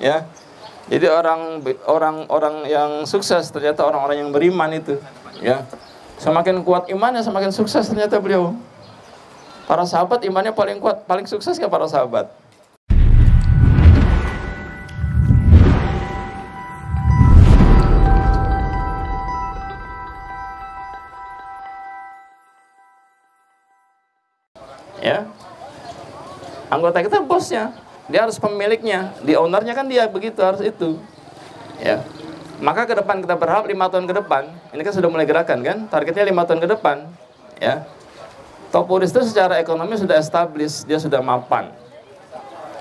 ya. Jadi orang yang sukses ternyata orang-orang yang beriman itu, ya. Semakin kuat imannya, semakin sukses ternyata beliau. Para sahabat imannya paling kuat, paling sukses ya para sahabat. Ya, anggota kita bosnya, dia harus pemiliknya, di ownernya kan dia, begitu harus itu. Ya, maka ke depan kita berharap 5 tahun ke depan, ini kan sudah mulai gerakan kan, targetnya 5 tahun ke depan. Ya, Topuris itu secara ekonomi sudah established, dia sudah mapan.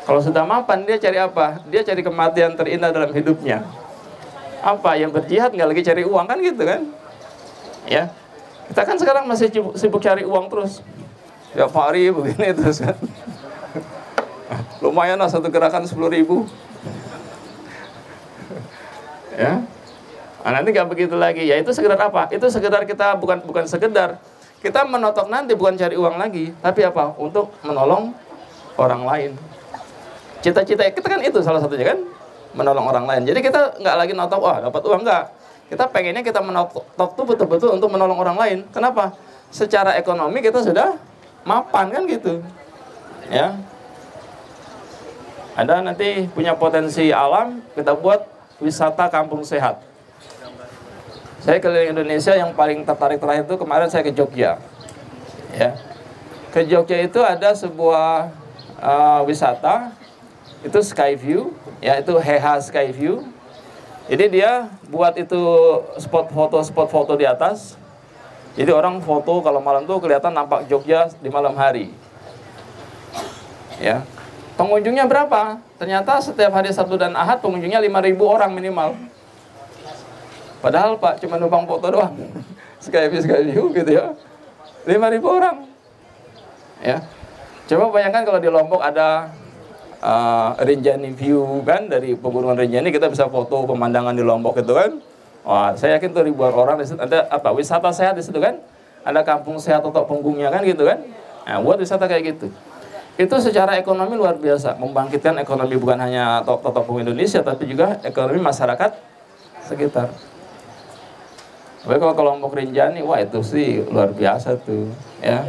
Kalau sudah mapan, dia cari apa? Dia cari kematian terindah dalam hidupnya. Apa? Yang berjihad nggak lagi cari uang kan gitu kan? Ya, kita kan sekarang masih sibuk cari uang terus. Tiap hari begini terus kan. Lumayan lah satu gerakan 10.000. Ya. Nah, nanti nggak begitu lagi. Ya itu sekedar apa? Itu sekedar kita bukan sekedar kita menotok nanti, bukan cari uang lagi, tapi apa? Untuk menolong orang lain. Cita-cita kita kan itu salah satunya kan, menolong orang lain. Jadi kita nggak lagi notok, wah dapat uang nggak. Kita pengennya kita menotok tuh betul-betul untuk menolong orang lain. Kenapa? Secara ekonomi kita sudah mapan kan gitu, ya. Ada nanti punya potensi alam, kita buat wisata kampung sehat. Saya keliling Indonesia, yang paling tertarik terakhir itu kemarin saya ke Jogja, ya. Ke Jogja itu ada sebuah wisata, itu Skyview, ya, itu HH Skyview. Jadi dia buat itu spot foto di atas. Jadi orang foto kalau malam tuh kelihatan nampak Jogja di malam hari. Ya. Pengunjungnya berapa? Ternyata setiap hari Sabtu dan Ahad pengunjungnya 5.000 orang minimal. Padahal Pak cuma numpang foto doang. Skyview gitu ya. 5.000 orang. Ya. Coba bayangkan kalau di Lombok ada Rinjani View kan, dari pegunungan Rinjani kita bisa foto pemandangan di Lombok itu kan. Wah, saya yakin tuh ribuan orang di situ. Ada apa? Wisata sehat di situ kan? Ada kampung sehat atau punggungnya kan gitu kan? Nah, buat wisata kayak gitu. Itu secara ekonomi luar biasa, membangkitkan ekonomi bukan hanya Totopo Indonesia, tapi juga ekonomi masyarakat sekitar. Tapi kalau Lombok Rinjani, wah itu sih luar biasa tuh, ya.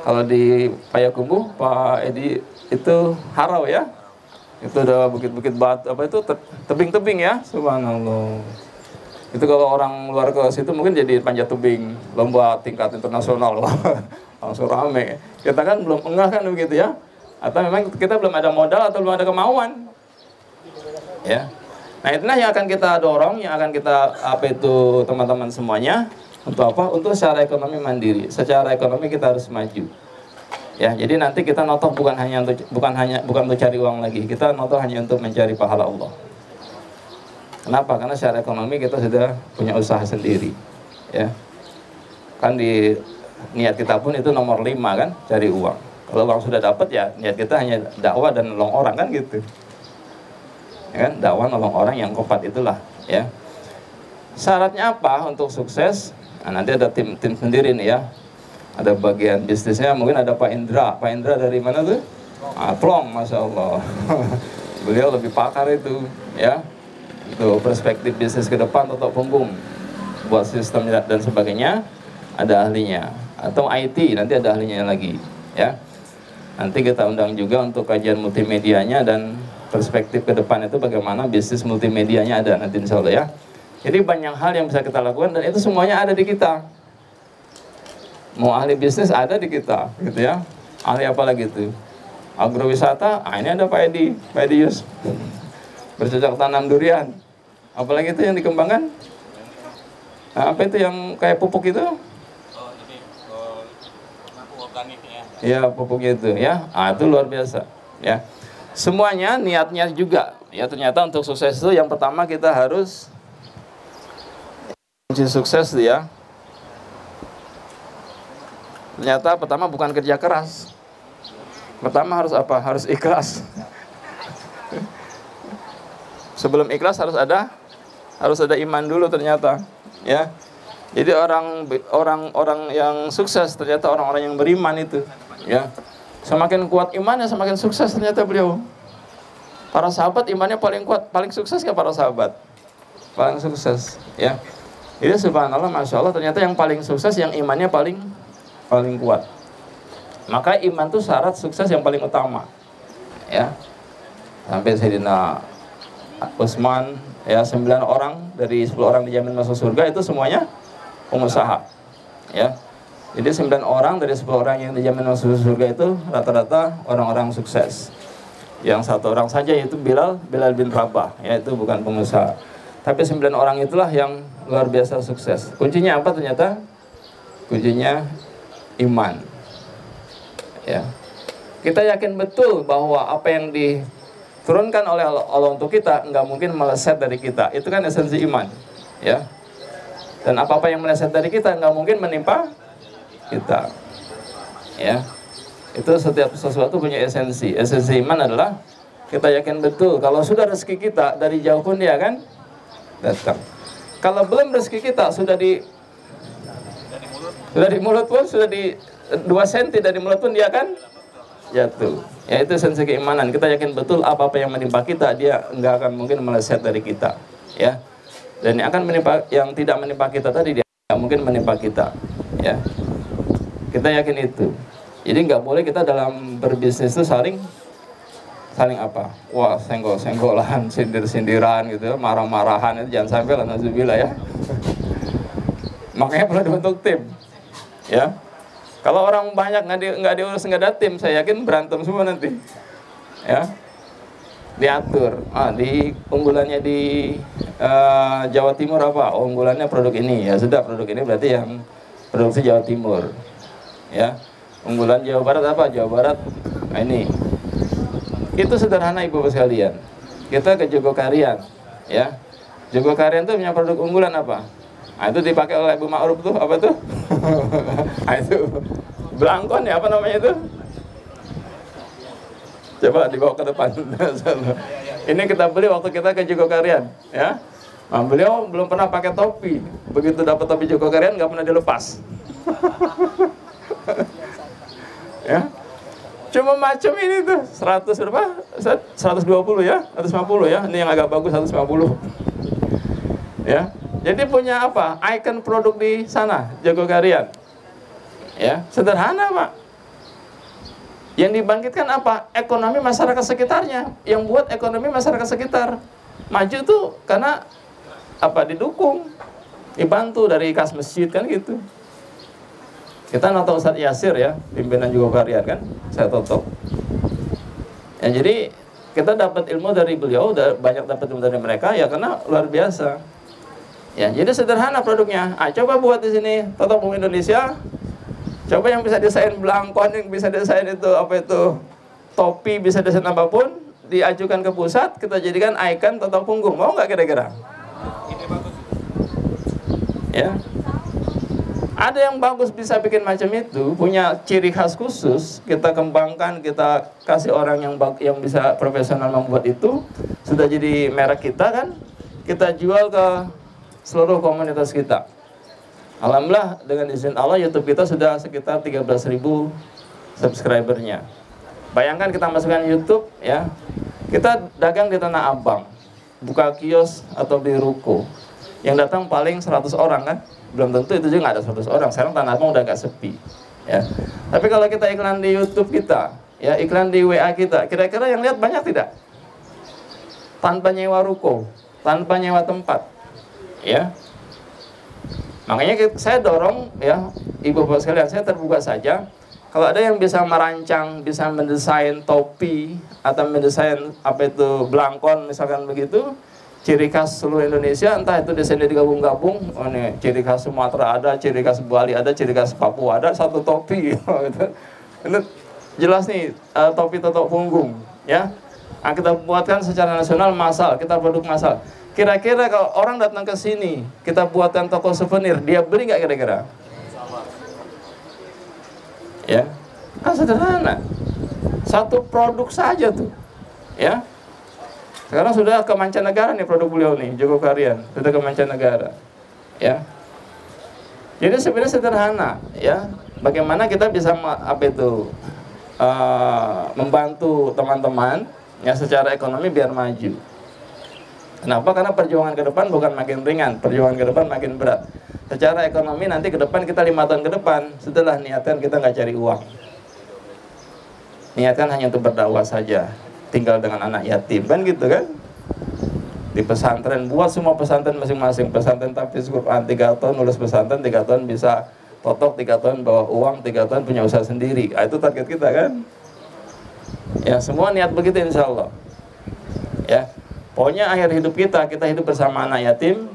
Kalau di Payakumbuh, Pak Edi itu Harau ya. Itu udah bukit-bukit batu, apa itu tebing-tebing ya, subhanallah. Itu kalau orang luar ke situ mungkin jadi panjat tebing, lomba tingkat internasional, langsung rame. Kita kan belum enggak kan begitu ya? Atau memang kita belum ada modal atau belum ada kemauan, ya. Nah itulah yang akan kita dorong, yang akan kita teman-teman semuanya untuk apa? Untuk secara ekonomi mandiri, secara ekonomi kita harus maju. Ya, jadi nanti kita notok bukan untuk cari uang lagi, kita notok hanya untuk mencari pahala Allah. Kenapa? Karena secara ekonomi kita sudah punya usaha sendiri, ya. Kan di niat kita pun itu nomor 5 kan, cari uang. Kalau uang sudah dapat ya niat kita hanya dakwah dan nolong orang kan gitu. Ya kan, dakwah nolong orang yang kopat itulah, ya. Syaratnya apa untuk sukses? Nah, nanti ada tim sendiri nih ya. Ada bagian bisnisnya, mungkin ada Pak Indra. Pak Indra dari mana tuh? Plong, Masya Allah. Beliau lebih pakar itu, ya. Itu perspektif bisnis ke depan atau punggung, buat sistem dan sebagainya, ada ahlinya. Atau IT, nanti ada ahlinya lagi, ya. Nanti kita undang juga untuk kajian multimedianya dan perspektif ke depan itu bagaimana bisnis multimedianya ada nanti insya Allah ya. Jadi banyak hal yang bisa kita lakukan dan itu semuanya ada di kita. Mau ahli bisnis ada di kita, gitu ya. Ahli apa lagi itu? Agrowisata, ini ada Pak Edi Yus. Bercocok tanam durian. Apalagi itu yang dikembangkan? Nah, apa itu yang kayak pupuk itu? Pupuk organik ya. Iya, pupuknya itu ya. Itu luar biasa, ya. Semuanya niatnya juga. Ya, ternyata untuk sukses itu yang pertama kita harus kunci sukses ya. Ternyata pertama bukan kerja keras. Pertama harus apa? Harus ikhlas. Sebelum ikhlas harus ada iman dulu ternyata, ya. Jadi orang yang sukses ternyata orang-orang yang beriman itu, ya. Semakin kuat imannya semakin sukses ternyata beliau. Para sahabat imannya paling kuat, paling sukses ya para sahabat. Paling sukses, ya. Jadi subhanallah, masya Allah, ternyata yang paling sukses yang imannya paling kuat. Maka iman itu syarat sukses yang paling utama, ya. Sampai Sayyidina Utsman, ya, 9 orang dari 10 orang dijamin masuk surga itu semuanya pengusaha, ya. Jadi 9 orang dari 10 orang yang dijamin masuk surga itu rata-rata orang-orang sukses. Yang 1 orang saja yaitu Bilal bin Rabah, yaitu bukan pengusaha. Tapi 9 orang itulah yang luar biasa sukses. Kuncinya apa ternyata? Kuncinya iman. Ya. Kita yakin betul bahwa apa yang diturunkan oleh Allah untuk kita nggak mungkin meleset dari kita. Itu kan esensi iman, ya. Dan apa-apa yang meleset dari kita nggak mungkin menimpa kita, ya. Itu setiap sesuatu punya esensi. Esensi iman adalah kita yakin betul kalau sudah rezeki kita dari jauh pun dia akan datang. Kalau belum rezeki kita sudah di mulut pun, sudah di 2 senti dari mulut pun dia akan jatuh. Ya, itu esensi keimanan. Kita yakin betul apa-apa yang menimpa kita dia nggak akan mungkin meleset dari kita, ya. Dan yang tidak menimpa kita tadi dia nggak mungkin menimpa kita, ya. Kita yakin itu. Jadi nggak boleh kita dalam berbisnis itu saling apa? Wah, senggol-senggolan, sindir-sindiran gitu, marah-marahan, itu jangan sampai lah, nazubillah, ya. Makanya perlu dibentuk tim, ya. Kalau orang banyak nggak diurus, nggak ada tim, saya yakin berantem semua nanti, ya. Diatur. Di unggulannya di Jawa Timur apa? Oh, unggulannya produk ini, ya sudah, produk ini berarti yang produksi Jawa Timur, ya. Unggulan Jawa Barat apa? Jawa Barat. Nah, ini. Itu sederhana Ibu-ibu sekalian. Kita ke Jogokarian, ya. Jogokarian itu punya produk unggulan apa? Nah, itu dipakai oleh Ibu Ma'ruf tuh, apa tuh? Nah, itu belangkon ya, apa namanya itu? Coba dibawa ke depan. Ini kita beli waktu kita ke Jogokarian, ya. Nah, beliau belum pernah pakai topi. Begitu dapat topi Jogokarian nggak pernah dilepas. Ya, cuma macam ini tuh 100 berapa? 120 ya, 150 ya. Ini yang agak bagus 150. Ya, jadi punya apa? Icon produk di sana, Jogokarian. Ya, sederhana Pak. Yang dibangkitkan apa? Ekonomi masyarakat sekitarnya. Yang buat ekonomi masyarakat sekitar maju tuh karena apa? Didukung, dibantu dari kas masjid kan gitu. Kita nonton Ustadz Yasir ya, pimpinan Jogokarian kan, saya totok. Ya, jadi kita dapat ilmu dari beliau, banyak dapat ilmu dari mereka ya karena luar biasa. Ya, jadi sederhana produknya. Coba buat di sini, totok Bumi Indonesia. Coba yang bisa desain belangkon, yang bisa desain itu apa itu topi, bisa desain apapun, diajukan ke pusat, kita jadikan ikon totok punggung. Mau nggak kira-kira? Ya. Ada yang bagus bisa bikin macam itu, punya ciri khas khusus, kita kembangkan, kita kasih orang yang bisa profesional membuat itu, sudah jadi merek kita kan, kita jual ke seluruh komunitas kita. Alhamdulillah dengan izin Allah YouTube kita sudah sekitar 13.000 subscribernya. Bayangkan kita masukkan YouTube ya, kita dagang di Tanah Abang, buka kios atau di ruko, yang datang paling 100 orang kan. Belum tentu itu juga nggak ada 100 orang. Sekarang Tanah Abang udah agak sepi, ya. Tapi kalau kita iklan di YouTube kita, ya iklan di WA kita, kira-kira yang lihat banyak tidak? Tanpa nyewa ruko, tanpa nyewa tempat, ya. Makanya saya dorong, ya, ibu-ibu sekalian, saya terbuka saja. Kalau ada yang bisa merancang, bisa mendesain topi atau mendesain apa itu belangkon, misalkan begitu. Ciri khas seluruh Indonesia, entah itu desainnya digabung-gabung, oh nih, ciri khas Sumatera ada, ciri khas Bali ada, ciri khas Papua ada, satu topi. Ini jelas nih, topi totok punggung, ya. Nah, kita buatkan secara nasional massal, kita produk massal. Kira-kira kalau orang datang ke sini, kita buatkan toko souvenir, dia beli nggak kira-kira? Ya, kan sederhana. Satu produk saja tuh, ya. Sekarang sudah ke mancanegara nih produk beliau nih, Jogokarian, sudah ke mancanegara, ya. Jadi sebenarnya sederhana, ya. Bagaimana kita bisa membantu teman-teman, Ya, secara ekonomi biar maju. Kenapa? Karena perjuangan ke depan bukan makin ringan, perjuangan ke depan makin berat. Secara ekonomi nanti ke depan kita 5 tahun ke depan, setelah niatkan kita nggak cari uang. Niatkan hanya untuk berdakwah saja, tinggal dengan anak yatim, kan gitu kan? Di pesantren, buat semua pesantren masing-masing. Pesantren tahfiz Quran 3 tahun, lulus pesantren 3 tahun bisa totok, 3 tahun bawa uang, 3 tahun punya usaha sendiri. Nah, itu target kita kan? Ya, semua niat begitu insya Allah. Ya, pokoknya akhir hidup kita hidup bersama anak yatim.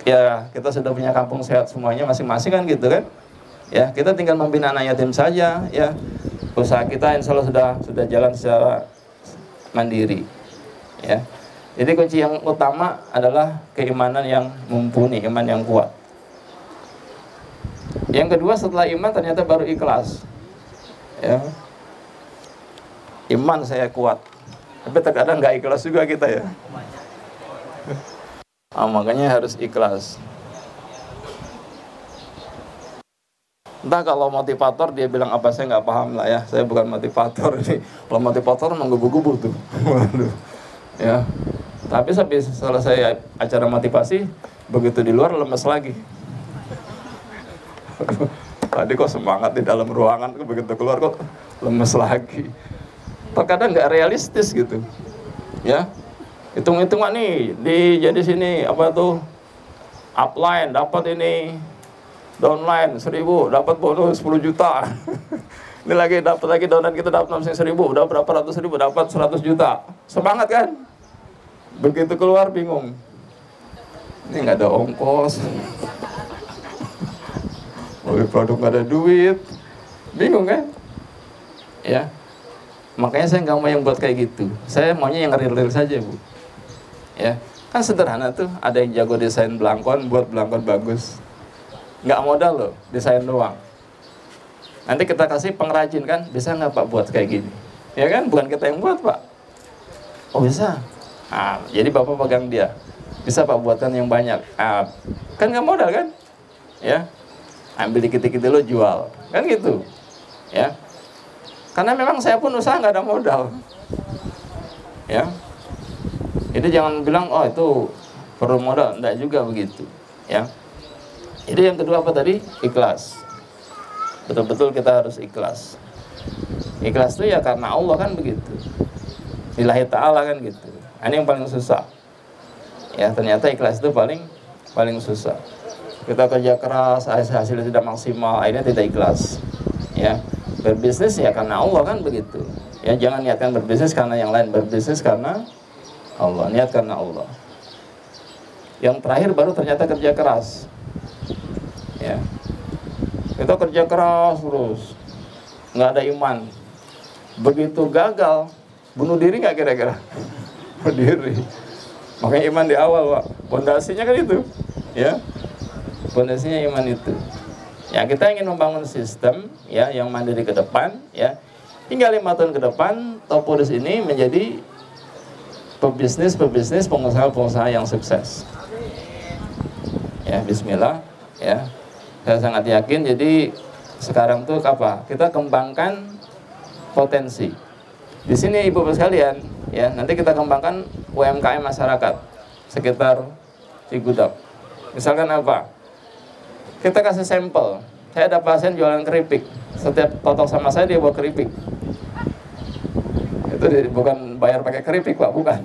Ya, kita sudah punya kampung sehat semuanya masing-masing kan gitu kan? Ya, kita tinggal membina anak yatim saja. Ya, usaha kita insya Allah sudah jalan secara mandiri. Ya, jadi kunci yang utama adalah keimanan yang mumpuni, iman yang kuat. Yang kedua setelah iman ternyata baru ikhlas. Ya, iman saya kuat, tapi terkadang nggak ikhlas juga kita ya. Makanya harus ikhlas. Entah kalau motivator dia bilang apa, saya nggak paham lah ya. Saya bukan motivator ini. Kalau motivator menggebu-gebu tuh. Waduh. Ya. Tapi habis selesai acara motivasi, begitu di luar lemes lagi. Tadi kok semangat di dalam ruangan, begitu keluar kok lemes lagi. Terkadang nggak realistis gitu. Ya. Hitung-hitungan nih jadi sini apa tuh upline dapat ini, downline 1.000 dapat bonus 10 juta. Ini lagi dapat downline kita dapat 1.000, udah berapa ratus ribu dapat 100 juta. Semangat kan? Begitu keluar bingung. Ini nggak ada ongkos. Beli produk nggak ada duit. Bingung kan? Ya. Makanya saya nggak mau yang buat kayak gitu. Saya maunya yang real-real saja, Bu. Ya, kan sederhana tuh, ada yang jago desain belangkon, buat belangkon bagus. Nggak modal loh, desain doang. Nanti kita kasih pengrajin kan, bisa nggak Pak buat kayak gini? Ya kan, bukan kita yang buat Pak. Oh bisa. Nah, jadi Bapak pegang dia. Bisa Pak buatkan yang banyak. Kan nggak modal kan? Ya, ambil dikit-dikit dulu jual, kan gitu. Ya, karena memang saya pun usaha nggak ada modal. Ya. Jadi jangan bilang, oh itu perlu modal, enggak juga begitu, ya. Jadi yang kedua apa tadi? Ikhlas. Betul-betul kita harus ikhlas. Ikhlas itu ya karena Allah kan begitu. Lillahi ta'ala kan gitu. Ini yang paling susah. Ya, ternyata ikhlas itu paling susah. Kita kerja keras, hasilnya tidak maksimal, akhirnya tidak ikhlas. Ya, berbisnis ya karena Allah kan begitu. Ya, jangan niatkan berbisnis karena yang lain, berbisnis karena Allah, niat karena Allah. Yang terakhir baru ternyata kerja keras. Ya, kita kerja keras terus, nggak ada iman. Begitu gagal, bunuh diri nggak kira-kira? Berdiri. Makanya iman di awal, Pak. Pondasinya kan itu, ya. Pondasinya iman itu. Ya, kita ingin membangun sistem, ya, yang mandiri ke depan, ya. Hingga 5 tahun ke depan, Topodus ini menjadi pebisnis, pengusaha-pengusaha yang sukses. Ya, bismillah, ya. Saya sangat yakin. Jadi sekarang tuh apa? Kita kembangkan potensi. Di sini Ibu-ibu sekalian, ya, nanti kita kembangkan UMKM masyarakat sekitar Cigudeg. Misalkan apa? Kita kasih sampel. Saya ada pasien jualan keripik. Setiap totok sama saya dia bawa keripik. Itu bukan bayar pakai keripik Pak, bukan.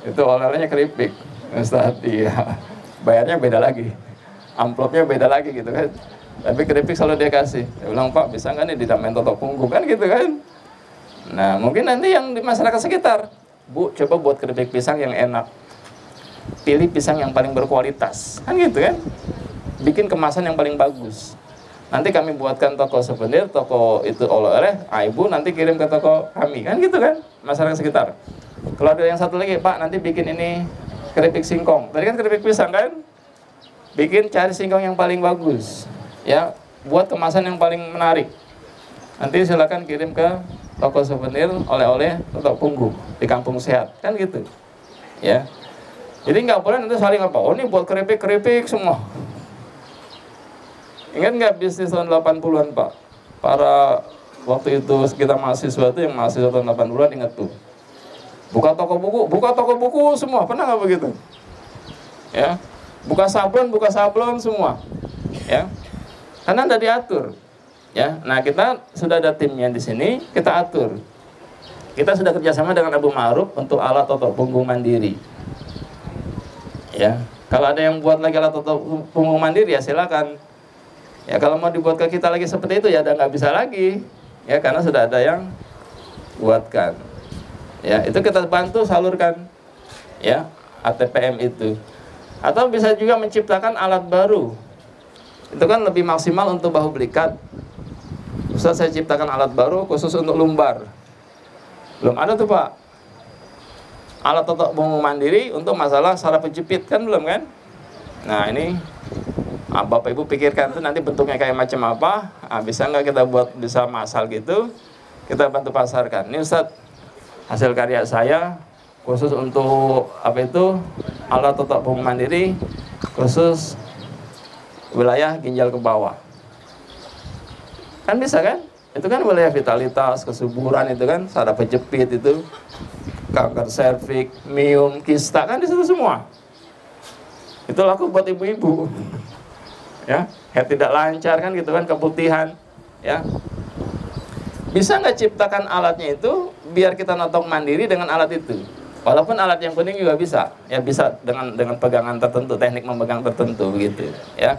Itu oleh-olehnya keripik. Ustaz, iya. Bayarnya beda lagi. Amplopnya beda lagi gitu kan. Tapi keripik selalu dia kasih. Dia bilang, Pak bisa nggak nih ditambahin totok punggung kan gitu kan. Nah mungkin nanti yang di masyarakat sekitar, Bu coba buat keripik pisang yang enak. Pilih pisang yang paling berkualitas. Kan gitu kan. Bikin kemasan yang paling bagus. Nanti kami buatkan toko souvenir, toko itu oleh-oleh, Ibu nanti kirim ke toko kami, kan gitu kan, masyarakat sekitar. Kalau ada yang satu lagi, Pak nanti bikin ini keripik singkong. Tadi kan keripik pisang kan, cari singkong yang paling bagus, ya, buat kemasan yang paling menarik. Nanti silakan kirim ke toko souvenir, oleh-oleh, toko punggung di Kampung Sehat, kan gitu, ya. Jadi nggak boleh nanti saling apa, oh ini buat keripik semua. Ingat nggak bisnis tahun 80-an Pak? Para waktu itu kita mahasiswa itu yang mahasiswa tahun 80-an ingat tuh. Buka toko buku semua, pernah nggak begitu? Ya, buka sablon semua, ya, karena udah diatur, ya. Nah, kita sudah ada timnya di sini, kita atur. Kita sudah kerjasama dengan Abu Ma'ruf untuk alat totok punggung mandiri, ya. Kalau ada yang buat lagi alat totok punggung mandiri ya silakan. Ya kalau mau dibuat ke kita lagi seperti itu ya udah nggak bisa lagi, ya karena sudah ada yang buatkan. Ya itu kita bantu salurkan, ya ATPM itu. Atau bisa juga menciptakan alat baru. Itu kan lebih maksimal untuk bahu belikat. Ustaz, saya ciptakan alat baru khusus untuk lumbar. Belum ada tuh Pak. Alat totok punggung mandiri untuk masalah saraf penjepit kan belum kan? Nah ini Bapak Ibu pikirkan tuh nanti bentuknya kayak macam apa. Bisa nggak kita buat bisa masal gitu? Kita bantu pasarkan. Ini Ustaz, hasil karya saya khusus untuk apa itu alat totok punggung mandiri khusus wilayah ginjal ke bawah. Kan bisa kan? Itu kan wilayah vitalitas, kesuburan itu kan, saraf penjepit itu, kanker serviks, miom, kista kan di situ semua. Itu laku buat ibu-ibu. Ya, head tidak lancar kan gitu kan, keputihan, ya. Bisa nggak ciptakan alatnya itu biar kita notok mandiri dengan alat itu? Walaupun alat yang kuning juga bisa, ya bisa dengan pegangan tertentu, teknik memegang tertentu begitu, ya.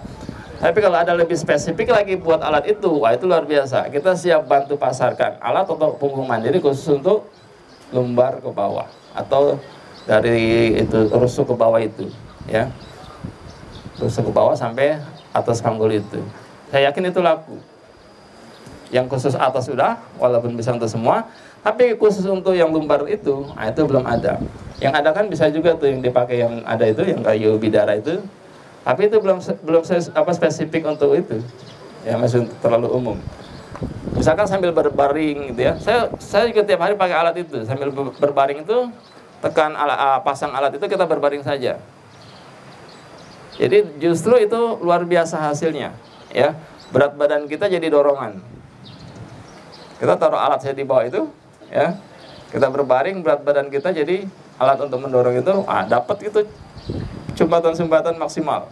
Tapi kalau ada lebih spesifik lagi buat alat itu, wah itu luar biasa. Kita siap bantu pasarkan alat totok punggung mandiri khusus untuk lumbar ke bawah atau dari itu rusuk ke bawah itu, ya. Rusuk ke bawah sampai atas panggul itu. Saya yakin itu laku. Yang khusus atas sudah, walaupun bisa untuk semua. Tapi khusus untuk yang lumbar itu, nah itu belum ada. Yang ada kan bisa juga tuh yang dipakai yang ada itu, yang kayu bidara itu. Tapi itu belum spesifik untuk itu. Ya masih terlalu umum. Misalkan sambil berbaring gitu ya. Saya juga tiap hari pakai alat itu. Sambil berbaring itu tekan pasang alat itu kita berbaring saja. Jadi justru itu luar biasa hasilnya, ya. Berat badan kita jadi dorongan. Kita taruh alat saya di bawah itu, ya. Kita berbaring, berat badan kita jadi alat untuk mendorong itu, dapat itu sumbatan maksimal.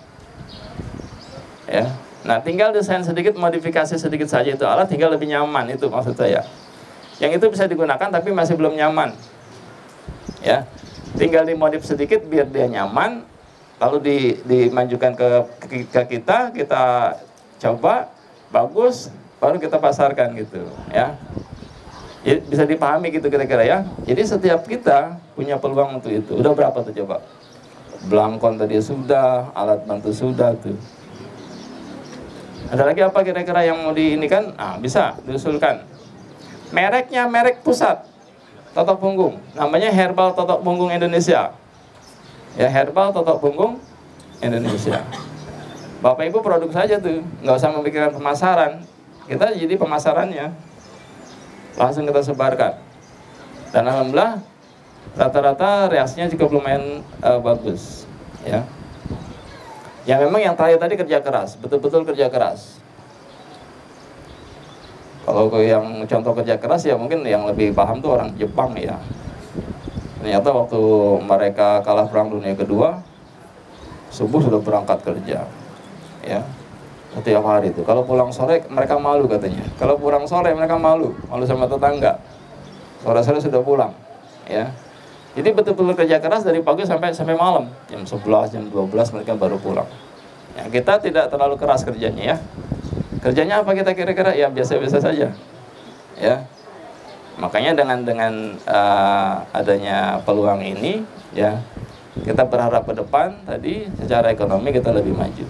Ya. Nah, tinggal desain sedikit, modifikasi sedikit saja itu alat, tinggal lebih nyaman itu maksud saya. Yang itu bisa digunakan tapi masih belum nyaman. Ya. Tinggal dimodif sedikit biar dia nyaman, lalu dimajukan ke kita coba bagus, baru kita pasarkan gitu, ya. Jadi bisa dipahami gitu kira-kira ya. Jadi setiap kita punya peluang untuk itu. Udah berapa tuh coba? Belangkon tadi sudah, alat bantu sudah tuh. Ada lagi apa kira-kira yang mau diinikan? Bisa diusulkan. Mereknya merek pusat totok punggung, namanya Herbal Totok Punggung Indonesia. Ya, Herbal Totok Punggung Indonesia. Bapak Ibu produk saja tuh, nggak usah memikirkan pemasaran. Kita jadi pemasarannya, langsung kita sebarkan. Dan alhamdulillah rata-rata reaksinya juga lumayan bagus, ya. Ya memang yang terakhir tadi kerja keras, betul-betul kerja keras. Kalau yang contoh kerja keras ya mungkin yang lebih paham tuh orang Jepang ya. Ternyata waktu mereka kalah Perang Dunia Kedua, subuh sudah berangkat kerja, ya, setiap hari itu. Kalau pulang sore mereka malu katanya. Kalau pulang sore mereka malu sama tetangga. Sore-sore sudah pulang, ya. Jadi betul-betul kerja keras dari pagi sampai malam, jam 11, jam 12 mereka baru pulang. Ya, kita tidak terlalu keras kerjanya ya. Kerjanya apa kita kira-kira? Ya biasa-biasa saja, ya. Makanya dengan adanya peluang ini, ya, kita berharap ke depan tadi secara ekonomi kita lebih maju.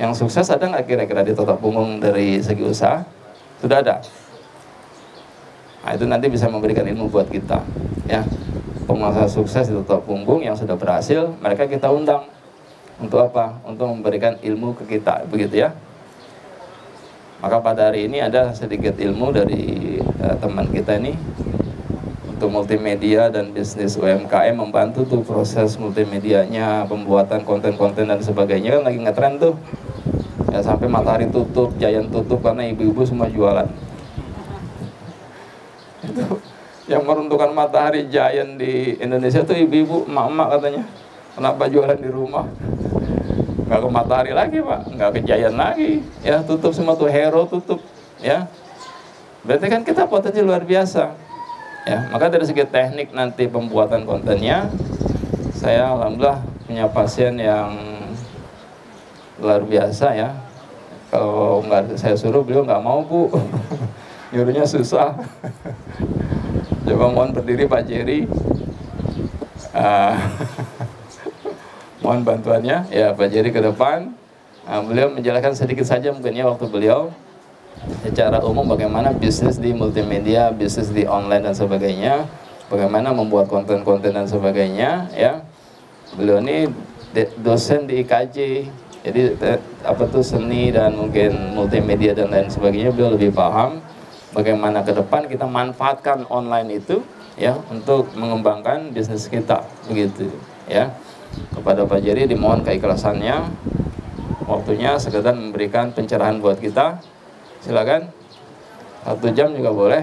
Yang sukses ada nggak kira-kira di totok punggung dari segi usaha? Sudah ada. Nah, itu nanti bisa memberikan ilmu buat kita, ya. Pengusaha sukses di totok punggung yang sudah berhasil, mereka kita undang untuk apa? Untuk memberikan ilmu ke kita, begitu ya. Maka pada hari ini ada sedikit ilmu dari teman kita ini untuk multimedia dan bisnis UMKM, membantu tuh proses multimedianya, pembuatan konten-konten dan sebagainya, kan lagi ngetren tuh. Ya sampai Matahari tutup, Giant tutup karena ibu-ibu semua jualan. Itu Yang meruntuhkan matahari giant di Indonesia tuh ibu-ibu, emak-emak katanya. Kenapa jualan di rumah? Nggak ke matahari lagi Pak, nggak ke giant lagi. Ya tutup semua tuh, hero tutup. Ya, berarti kan kita potensi luar biasa. Ya, maka dari segi teknik nanti pembuatan kontennya, saya alhamdulillah punya pasien yang luar biasa ya. Kalau nggak saya suruh, beliau nggak mau Bu. Nyuruhnya susah. Coba mohon berdiri Pak Jerry. Mohon bantuannya ya Pak Jerry ke depan. Beliau menjelaskan sedikit saja mungkin ya waktu beliau secara umum bagaimana bisnis di multimedia, bisnis di online dan sebagainya, bagaimana membuat konten-konten dan sebagainya ya. Beliau ini dosen di IKJ, jadi apa tuh seni dan mungkin multimedia dan lain sebagainya, beliau lebih paham bagaimana ke depan kita manfaatkan online itu ya untuk mengembangkan bisnis kita begitu ya. Kepada Pak Jerry dimohon keikhlasannya, waktunya sekedar memberikan pencerahan buat kita. Silakan, 1 jam juga boleh.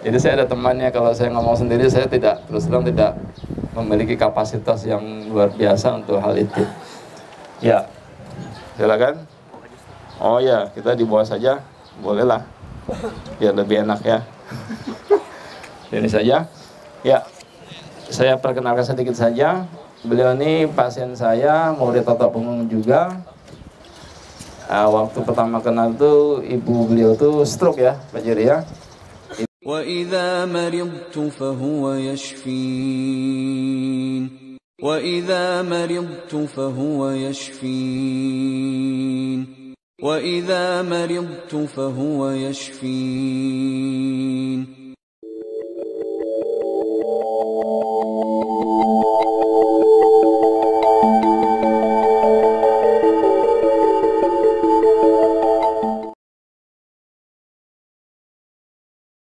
Jadi saya ada temannya, kalau saya ngomong sendiri saya tidak, terus terang tidak memiliki kapasitas yang luar biasa untuk hal itu. Ya, silakan. Oh ya, kita di bawah saja, bolehlah, biar lebih enak ya. Ini saja. Ya, saya perkenalkan sedikit saja. Beliau ini pasien saya, murid Toto Punggung juga. Waktu pertama kenal tuh ibu beliau tuh stroke ya, Pak Jerry ya. وَإِذَا مَرِضْتُ فَهُوَ يَشْفِينِ وَإِذَا مَرِضْتُ فَهُوَ يَشْفِينِ وَإِذَا مَرِضْتُ فَهُوَ يَشْفِينِ